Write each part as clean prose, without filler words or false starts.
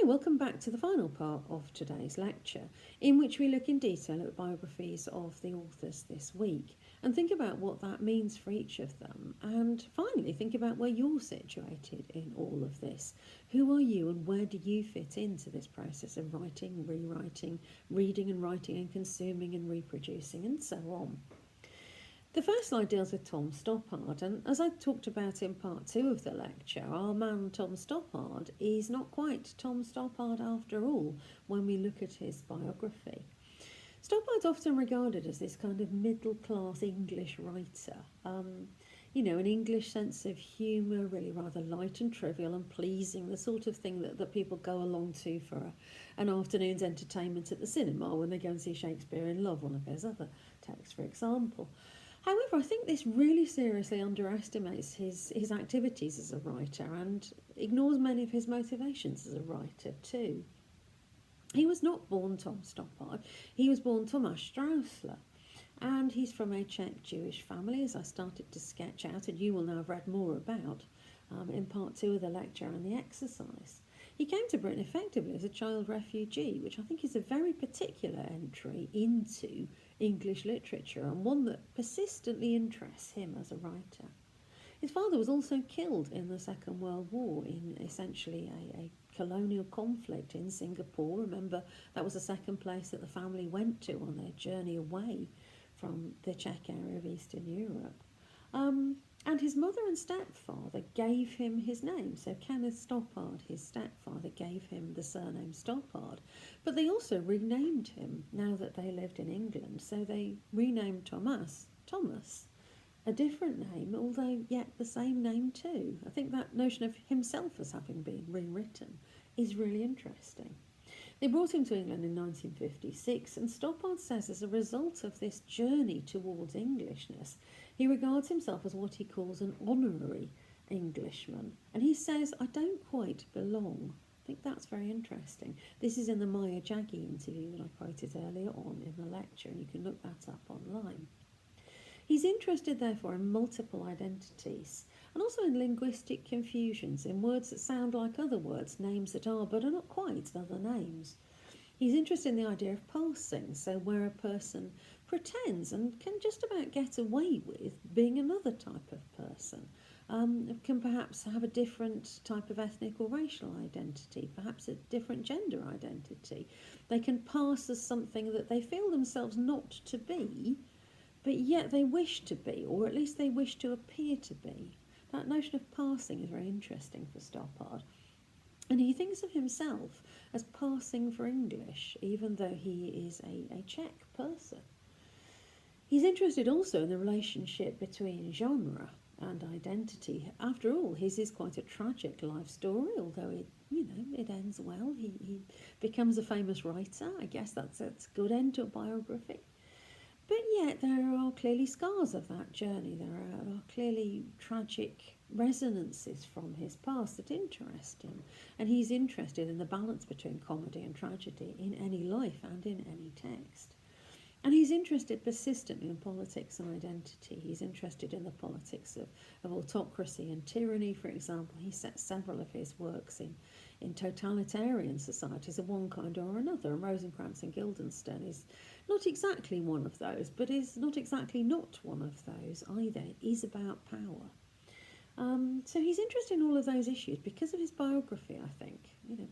welcome back to the final part of today's lecture, in which we look in detail at biographies of the authors this week and think about what that means for each of them, and finally think about where you're situated in all of this. Who are you and where do you fit into this process of writing, rewriting, reading and writing and consuming and reproducing and so on? The first slide deals with Tom Stoppard, and as I talked about in part 2 of the lecture, our man Tom Stoppard is not quite Tom Stoppard after all when we look at his biography. Stoppard's often regarded as this kind of middle-class English writer, an English sense of humour, really rather light and trivial and pleasing, the sort of thing that people go along to for an afternoon's entertainment at the cinema when they go and see Shakespeare in Love, one of his other texts, for example. However, I think this really seriously underestimates his activities as a writer and ignores many of his motivations as a writer too. He was not born Tom Stoppard, he was born Tomáš Straussler, and he's from a Czech Jewish family, as I started to sketch out, and you will now have read more about in part 2 of the lecture and the exercise. He came to Britain effectively as a child refugee, which I think is a very particular entry into English literature and one that persistently interests him as a writer. His father was also killed in the Second World War in essentially a colonial conflict in Singapore. Remember, that was the second place that the family went to on their journey away from the Czech area of Eastern Europe. And his mother and stepfather gave him his name. So Kenneth Stoppard, his stepfather, gave him the surname Stoppard. But they also renamed him now that they lived in England. So they renamed Thomas, a different name, although yet the same name too. I think that notion of himself as having been rewritten is really interesting. They brought him to England in 1956, and Stoppard says as a result of this journey towards Englishness, he regards himself as what he calls an honorary Englishman. And he says, I don't quite belong. I think that's very interesting. This is in the Maya Jaggi interview that I quoted earlier on in the lecture, and you can look that up online. He's interested, therefore, in multiple identities, and also in linguistic confusions, in words that sound like other words, names that are but are not quite other names. He's interested in the idea of passing, so where a person pretends and can just about get away with being another type of person, can perhaps have a different type of ethnic or racial identity, perhaps a different gender identity. They can pass as something that they feel themselves not to be, but yet they wish to be, or at least they wish to appear to be. That notion of passing is very interesting for Stoppard. And he thinks of himself as passing for English, even though he is a Czech person. He's interested also in the relationship between genre and identity. After all, his is quite a tragic life story, although it ends well. He becomes a famous writer. I guess that's a good end to a biography. But yet there are clearly scars of that journey. There are clearly tragic resonances from his past that interest him. And he's interested in the balance between comedy and tragedy in any life and in any text. And he's interested persistently in politics and identity. He's interested in the politics of autocracy and tyranny, for example. He sets several of his works in totalitarian societies of one kind or another. And Rosencrantz and Guildenstern is not exactly one of those, but is not exactly not one of those either. It is about power. So he's interested in all of those issues because of his biography, I think.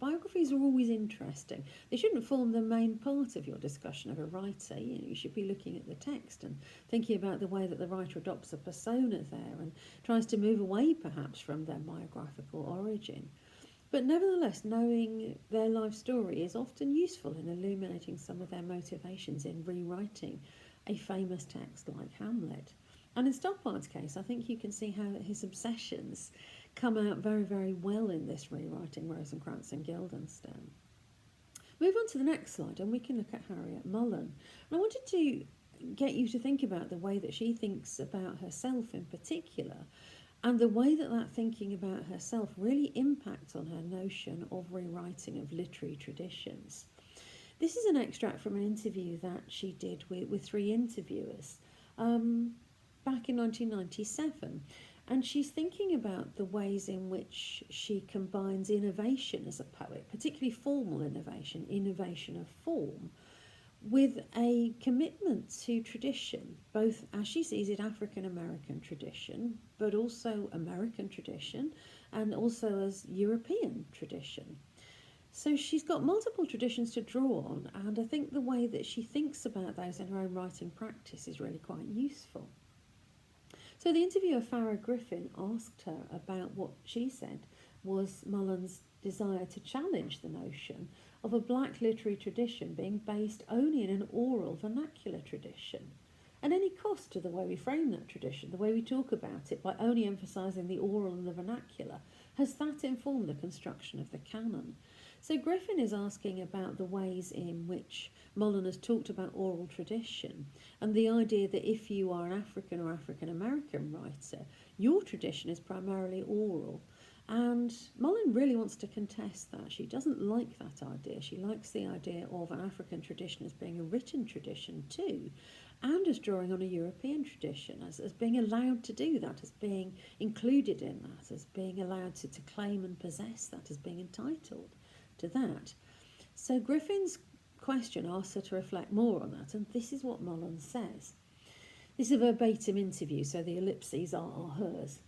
Biographies are always interesting. They shouldn't form the main part of your discussion of a writer. You should be looking at the text and thinking about the way that the writer adopts a persona there and tries to move away perhaps from their biographical origin. But nevertheless, knowing their life story is often useful in illuminating some of their motivations in rewriting a famous text like Hamlet. And in Stoppard's case, I think you can see how his obsessions come out very, very well in this rewriting Rosencrantz and Guildenstern. Move on to the next slide and we can look at Harriet Mullen. And I wanted to get you to think about the way that she thinks about herself in particular, and the way that thinking about herself really impacts on her notion of rewriting of literary traditions. This is an extract from an interview that she did with 3 interviewers back in 1997. And she's thinking about the ways in which she combines innovation as a poet, particularly formal innovation, innovation of form, with a commitment to tradition, both as she sees it African American tradition, but also American tradition, and also as European tradition. So she's got multiple traditions to draw on, and I think the way that she thinks about those in her own writing practice is really quite useful. So the interviewer Farah Griffin asked her about what she said was Mullen's desire to challenge the notion of a black literary tradition being based only in an oral vernacular tradition, and any cost to the way we frame that tradition, the way we talk about it, by only emphasising the oral and the vernacular. Has that informed the construction of the canon? So Griffin is asking about the ways in which Mullen has talked about oral tradition, and the idea that if you are an African or African American writer, your tradition is primarily oral. And Mullen really wants to contest that. She doesn't like that idea. She likes the idea of an African tradition as being a written tradition too, and as drawing on a European tradition, as being allowed to do that, as being included in that, as being allowed to claim and possess that, as being entitled to that. So Griffin's question asks her to reflect more on that, and this is what Mullen says. This is a verbatim interview, so the ellipses are hers.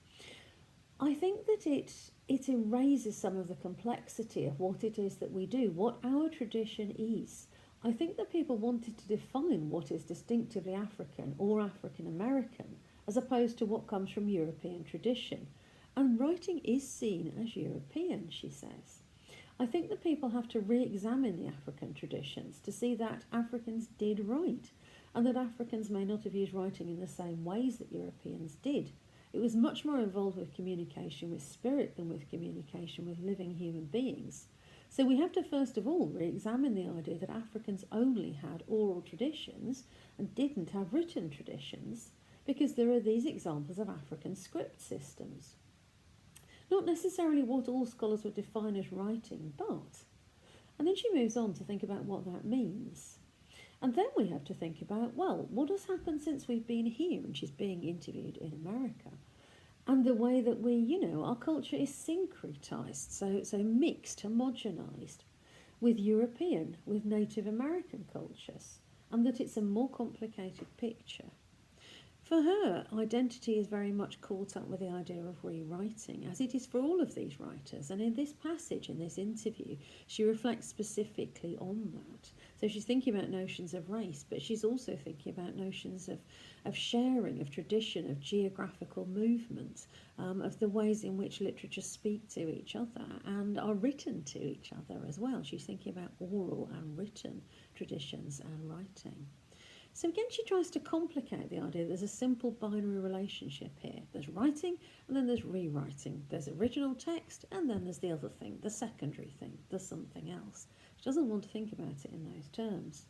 I think that it erases some of the complexity of what it is that we do, what our tradition is. I think that people wanted to define what is distinctively African or African American, as opposed to what comes from European tradition. And writing is seen as European, she says. I think that people have to re-examine the African traditions to see that Africans did write, and that Africans may not have used writing in the same ways that Europeans did. It was much more involved with communication with spirit than with communication with living human beings. So we have to first of all re-examine the idea that Africans only had oral traditions and didn't have written traditions, because there are these examples of African script systems. Not necessarily what all scholars would define as writing, but... And then she moves on to think about what that means. And then we have to think about, well, what has happened since we've been here? And she's being interviewed in America. And the way that we, our culture is syncretised, so mixed, homogenised with European, with Native American cultures, and that it's a more complicated picture. For her, identity is very much caught up with the idea of rewriting, as it is for all of these writers. And in this passage, in this interview, she reflects specifically on that. So she's thinking about notions of race, but she's also thinking about notions of sharing, of tradition, of geographical movement, of the ways in which literature speak to each other and are written to each other as well. She's thinking about oral and written traditions and writing. So again, she tries to complicate the idea that there's a simple binary relationship here. There's writing, and then there's rewriting. There's original text, and then there's the other thing, the secondary thing, the something else. She doesn't want to think about it in those terms.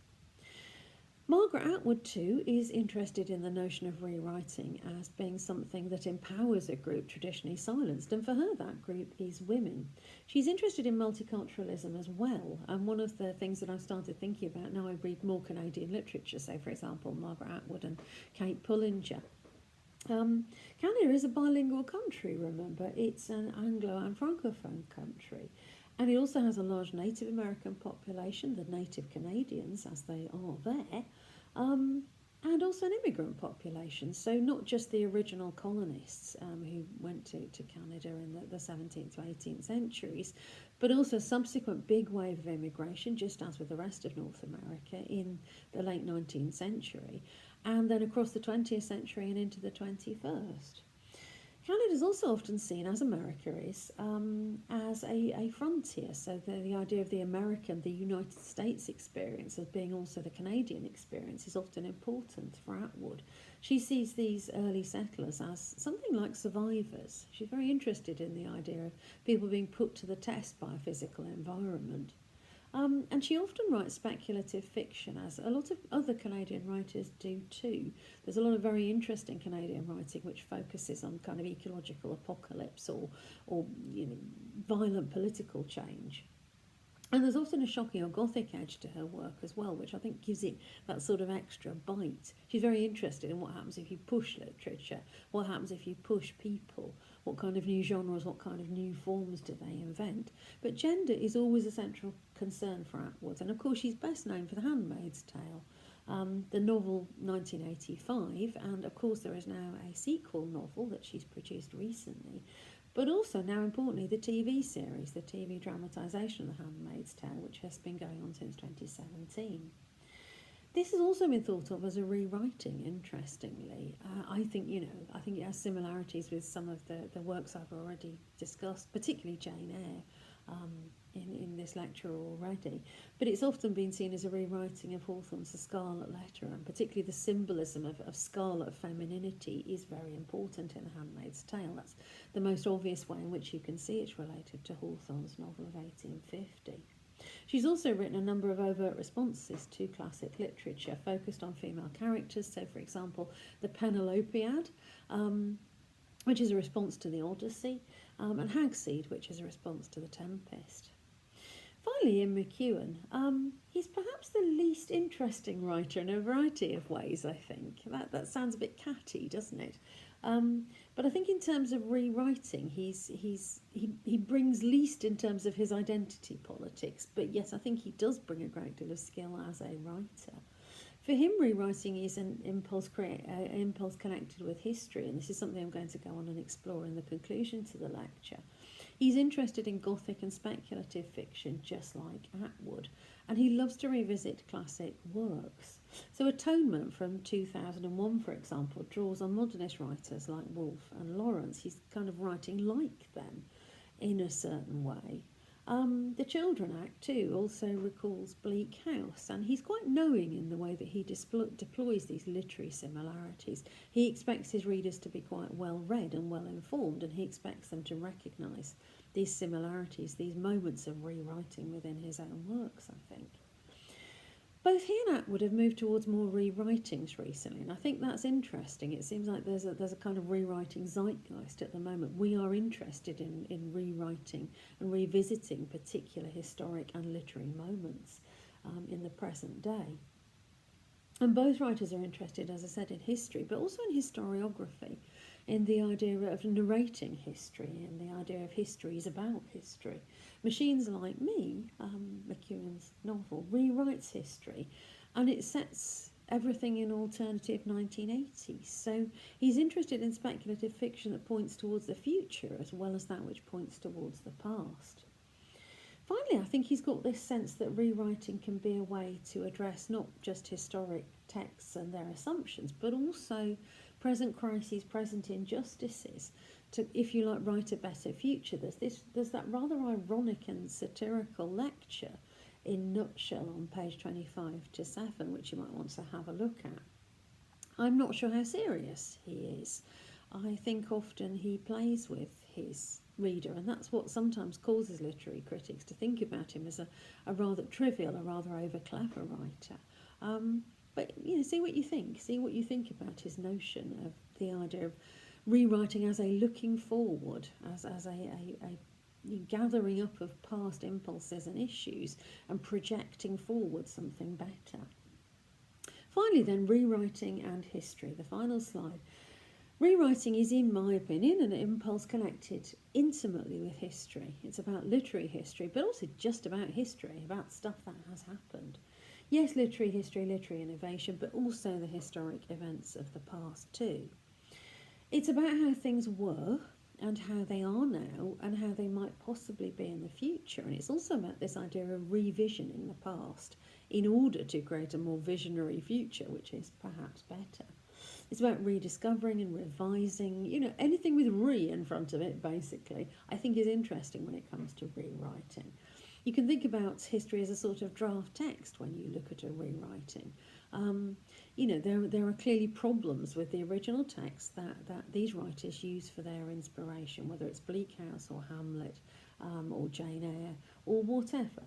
Margaret Atwood, too, is interested in the notion of rewriting as being something that empowers a group traditionally silenced, and for her that group is women. She's interested in multiculturalism as well, and one of the things that I've started thinking about now I read more Canadian literature, so for example Margaret Atwood and Kate Pullinger. Canada is a bilingual country, remember. It's an Anglo and Francophone country. And it also has a large Native American population, the Native Canadians, as they are there, and also an immigrant population. So not just the original colonists who went to Canada in the 17th to 18th centuries, but also a subsequent big wave of immigration, just as with the rest of North America, in the late 19th century, and then across the 20th century and into the 21st. Canada is also often seen, as America is, as a frontier. So the idea of the American, the United States experience as being also the Canadian experience is often important for Atwood. She sees these early settlers as something like survivors. She's very interested in the idea of people being put to the test by a physical environment. And she often writes speculative fiction, as a lot of other Canadian writers do too. There's a lot of very interesting Canadian writing which focuses on kind of ecological apocalypse or violent political change. And there's often a shocking or gothic edge to her work as well, which I think gives it that sort of extra bite. She's very interested in what happens if you push literature, what happens if you push people, what kind of new genres, what kind of new forms do they invent. But gender is always a central concern for Atwood, and of course she's best known for The Handmaid's Tale, the novel 1985, and of course there is now a sequel novel that she's produced recently. But also, now importantly, the TV series, the TV dramatisation of The Handmaid's Tale, which has been going on since 2017. This has also been thought of as a rewriting, interestingly. I think it has similarities with some of the works I've already discussed, particularly Jane Eyre, in this lecture already. But it's often been seen as a rewriting of Hawthorne's The Scarlet Letter, and particularly the symbolism of scarlet femininity is very important in The Handmaid's Tale. That's the most obvious way in which you can see it's related to Hawthorne's novel of 1850. She's also written a number of overt responses to classic literature focused on female characters. So, for example, the Penelopiad, which is a response to the Odyssey, and Hagseed, which is a response to the Tempest. Finally, Ian McEwan, he's perhaps the least interesting writer in a variety of ways, I think. That sounds a bit catty, doesn't it? But I think in terms of rewriting, he brings least in terms of his identity politics, but yes, I think he does bring a great deal of skill as a writer. For him, rewriting is an impulse connected with history, and this is something I'm going to go on and explore in the conclusion to the lecture. He's interested in Gothic and speculative fiction, just like Atwood, and he loves to revisit classic works. So Atonement from 2001, for example, draws on modernist writers like Woolf and Lawrence. He's kind of writing like them in a certain way. The Children Act, too, also recalls Bleak House, and he's quite knowing in the way that he deploys these literary similarities. He expects his readers to be quite well read and well informed, and he expects them to recognise these similarities, these moments of rewriting within his own works, I think. Both he and Atwood have moved towards more rewritings recently, and I think that's interesting. It seems like there's a kind of rewriting zeitgeist at the moment. We are interested in rewriting and revisiting particular historic and literary moments in the present day. And both writers are interested, as I said, in history, but also in historiography, in the idea of narrating history and the idea of histories about history. Machines Like Me, McEwan's novel, rewrites history, and it sets everything in alternative 1980s. So he's interested in speculative fiction that points towards the future as well as that which points towards the past. Finally, I think he's got this sense that rewriting can be a way to address not just historic texts and their assumptions, but also present crises, present injustices, to, if you like, write a better future. There's that rather ironic and satirical lecture in Nutshell on page 25 to 7, which you might want to have a look at. I'm not sure how serious he is. I think often he plays with his reader, and that's what sometimes causes literary critics to think about him as a rather trivial, a rather over-clever writer. But, see what you think. See what you think about his notion of the idea of rewriting as a looking forward, as a gathering up of past impulses and issues and projecting forward something better. Finally then, rewriting and history, the final slide. Rewriting is, in my opinion, an impulse connected intimately with history. It's about literary history, but also just about history, about stuff that has happened. Yes, literary history, literary innovation, but also the historic events of the past too. It's about how things were and how they are now and how they might possibly be in the future. And it's also about this idea of revisioning the past in order to create a more visionary future, which is perhaps better. It's about rediscovering and revising, anything with re in front of it, basically, I think is interesting when it comes to rewriting. You can think about history as a sort of draft text when you look at a rewriting. There are clearly problems with the original text that these writers use for their inspiration, whether it's Bleak House or Hamlet or Jane Eyre or whatever.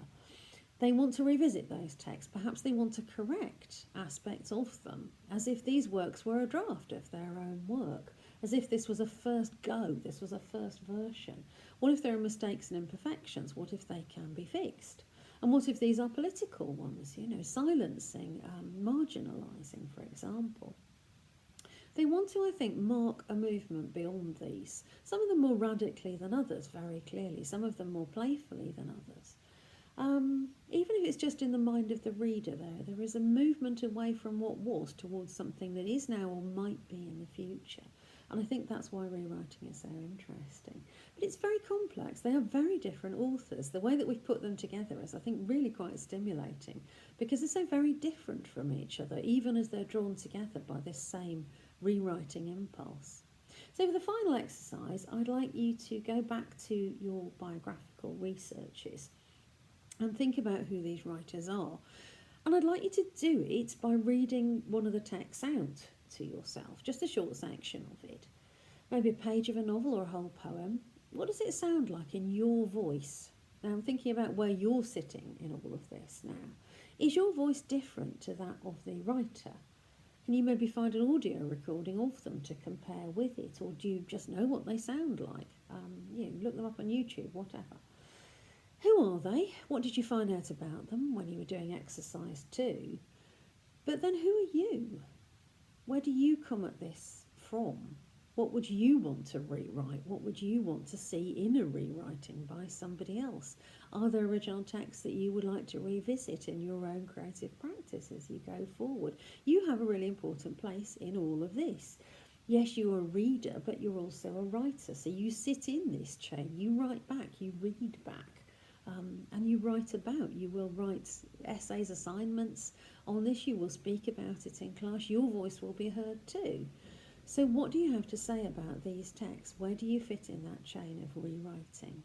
They want to revisit those texts. Perhaps they want to correct aspects of them, as if these works were a draft of their own work, as if this was a first go, this was a first version. What if there are mistakes and imperfections? What if they can be fixed? And what if these are political ones, silencing, marginalising, for example? They want to, I think, mark a movement beyond these, some of them more radically than others, very clearly, some of them more playfully than others. Even if it's just in the mind of the reader, there is a movement away from what was towards something that is now or might be in the future. And I think that's why rewriting is so interesting. But it's very complex. They are very different authors. The way that we've put them together is, I think, really quite stimulating because they're so very different from each other, even as they're drawn together by this same rewriting impulse. So for the final exercise, I'd like you to go back to your biographical researches and think about who these writers are. And I'd like you to do it by reading one of the texts out to yourself, just a short section of it. Maybe a page of a novel or a whole poem. What does it sound like in your voice? Now I'm thinking about where you're sitting in all of this now. Is your voice different to that of the writer? Can you maybe find an audio recording of them to compare with it, or do you just know what they sound like? Look them up on YouTube, whatever. Who are they? What did you find out about them when you were doing exercise 2? But then who are you? Where do you come at this from? What would you want to rewrite? What would you want to see in a rewriting by somebody else? Are there original texts that you would like to revisit in your own creative practice as you go forward? You have a really important place in all of this. Yes, you're a reader, but you're also a writer. So you sit in this chain, you write back, you read back. And you write about. You will write essays, assignments on this. You will speak about it in class. Your voice will be heard too. So what do you have to say about these texts? Where do you fit in that chain of rewriting?